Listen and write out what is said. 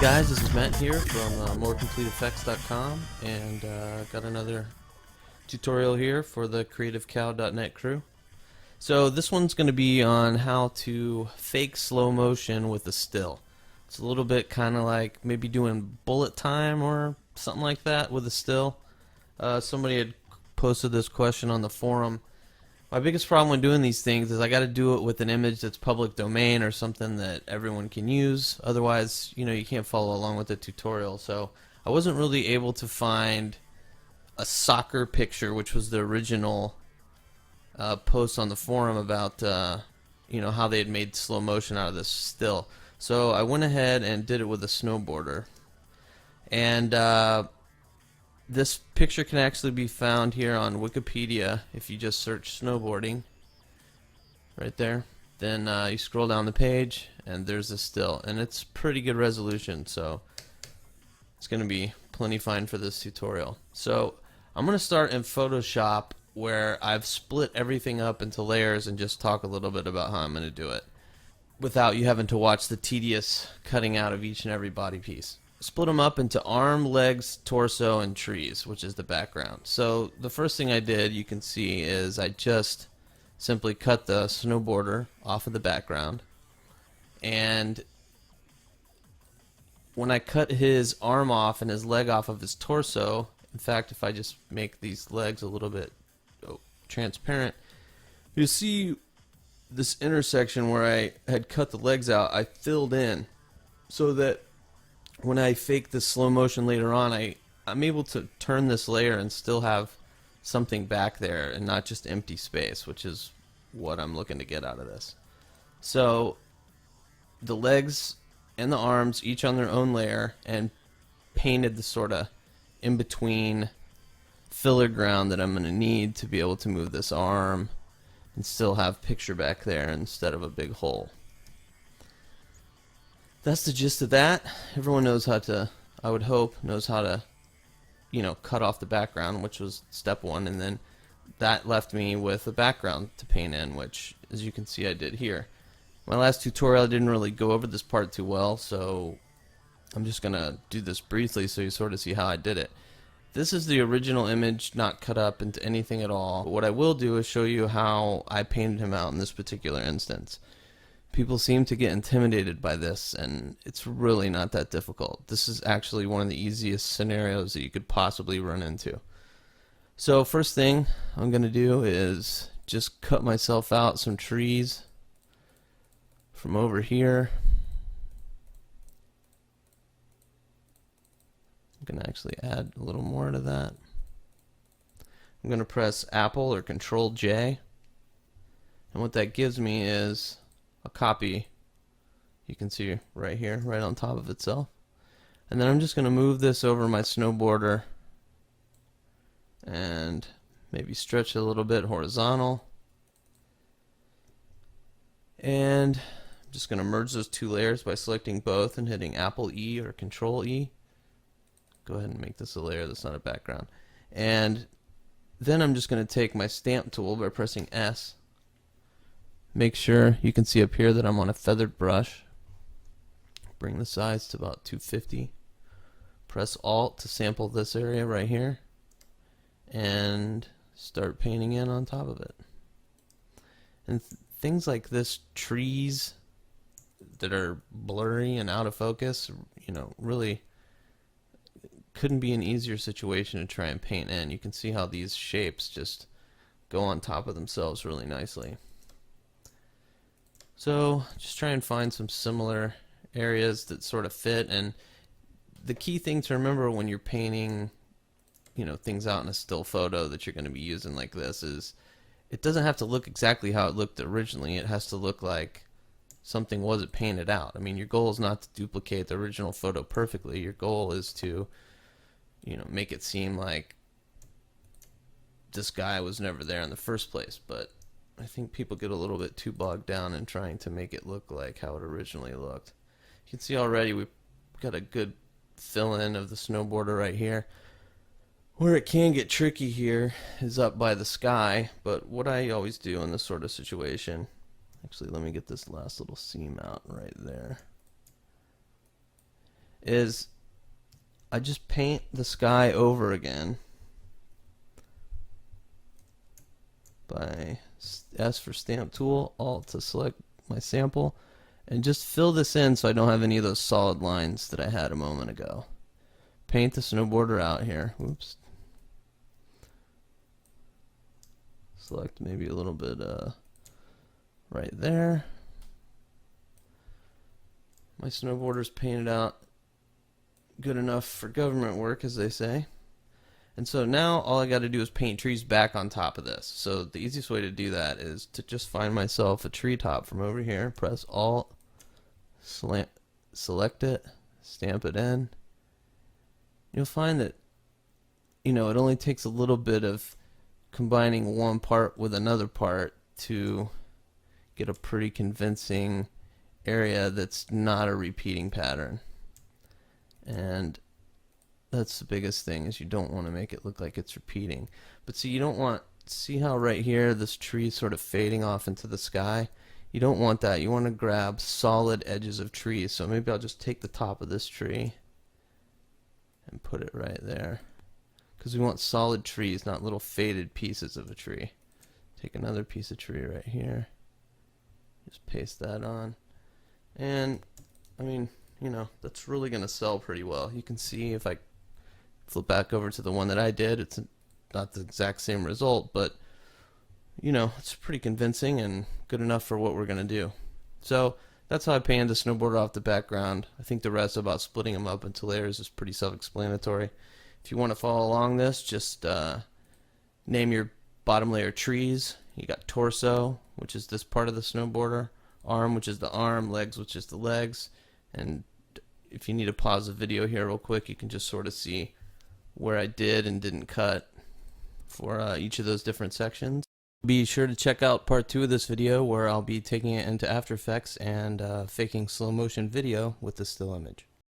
guys, this is Matt here from morecompleteeffects.com, and got another tutorial here for the creativecow.net crew. So this one's going to be on how to fake slow motion with a still. It's a little bit kind of like maybe doing bullet time or something like that with a still. Somebody had posted this question on the forum. My biggest problem when doing these things is I got to do it with an image that's public domain or something that everyone can use. Otherwise, you can't follow along with the tutorial. So I wasn't really able to find a soccer picture, which was the original post on the forum about how they had made slow motion out of this still. So I went ahead and did it with a snowboarder. And this picture can actually be found here on Wikipedia if you just search snowboarding right there. Then you scroll down the page and there's a still, and it's pretty good resolution, so it's going to be plenty fine for this tutorial. So I'm going to start in Photoshop, where I've split everything up into layers and just talk a little bit about how I'm going to do it without you having to watch the tedious cutting out of each and every body piece. Split them up into arm, legs, torso, and trees, which is the background. So the first thing I did, you can see, is I just simply cut the snowboarder off of the background. And when I cut his arm off and his leg off of his torso, in fact, if I just make these legs a little bit transparent, you see this intersection where I had cut the legs out, I filled in so that when I fake this slow motion later on, I'm able to turn this layer and still have something back there and not just empty space, which is what I'm looking to get out of this. So the legs and the arms each on their own layer, and painted the sort of in-between filler ground that I'm going to need to be able to move this arm and still have picture back there instead of a big hole. That's the gist of that. Everyone knows how to, I would hope, knows how to, cut off the background, which was step one, and then that left me with a background to paint in, which, as you can see, I did here. My last tutorial, I didn't really go over this part too well, so I'm just going to do this briefly so you sort of see how I did it. This is the original image, not cut up into anything at all. But what I will do is show you how I painted him out in this particular instance. People seem to get intimidated by this, and it's really not that difficult. This is actually one of the easiest scenarios that you could possibly run into. So first thing I'm going to do is just cut myself out some trees from over here. I'm going to actually add a little more to that. I'm going to press Apple or Control J, and what that gives me is a copy, you can see right here, right on top of itself. And then I'm just going to move this over my snowboarder and maybe stretch it a little bit horizontal. And I'm just going to merge those two layers by selecting both and hitting Apple E or Control E. Go ahead and make this a layer that's not a background. And then I'm just going to take my stamp tool by pressing S. Make sure you can see up here that I'm on a feathered brush. Bring the size to about 250. Press Alt to sample this area right here, and start painting in on top of it. And things like this, trees that are blurry and out of focus, really couldn't be an easier situation to try and paint in. You can see how these shapes just go on top of themselves really nicely. So just try and find some similar areas that sort of fit. And the key thing to remember when you're painting things out in a still photo that you're going to be using like this is it doesn't have to look exactly how it looked originally. It has to look like something wasn't painted out. I mean, your goal is not to duplicate the original photo perfectly. Your goal is to make it seem like this guy was never there in the first place. But I think people get a little bit too bogged down in trying to make it look like how it originally looked. You can see already we've got a good fill-in of the snowboarder right here. Where it can get tricky here is up by the sky, but what I always do in this sort of situation, actually let me get this last little seam out right there, is I just paint the sky over again by S for stamp tool, Alt to select my sample, and just fill this in so I don't have any of those solid lines that I had a moment ago. Paint the snowboarder out here. Oops. Select maybe a little bit right there. My snowboarder's painted out good enough for government work, as they say. And so now all I got to do is paint trees back on top of this. So the easiest way to do that is to just find myself a tree top from over here, press Alt, select it, stamp it in. You'll find that, you know, it only takes a little bit of combining one part with another part to get a pretty convincing area that's not a repeating pattern. And that's the biggest thing, is you don't want to make it look like it's repeating. But see, you don't want, see how right here this tree is sort of fading off into the sky? You don't want that. You want to grab solid edges of trees. So maybe I'll just take the top of this tree and put it right there, because we want solid trees, not little faded pieces of a tree. Take another piece of tree right here, just paste that on, and I mean, you know, that's really going to sell pretty well. You can see if I flip back over to the one that I did, it's not the exact same result, but you know, it's pretty convincing and good enough for what we're going to do. So that's how I painted the snowboarder off the background. I think the rest about splitting them up into layers is pretty self-explanatory. If you want to follow along this, just name your bottom layer trees. You got torso, which is this part of the snowboarder, arm, which is the arm, legs, which is the legs, and if you need to pause the video here real quick, you can just sort of see where I did and didn't cut for each of those different sections. Be sure to check out part 2 of this video, where I'll be taking it into After Effects and faking slow motion video with the still image.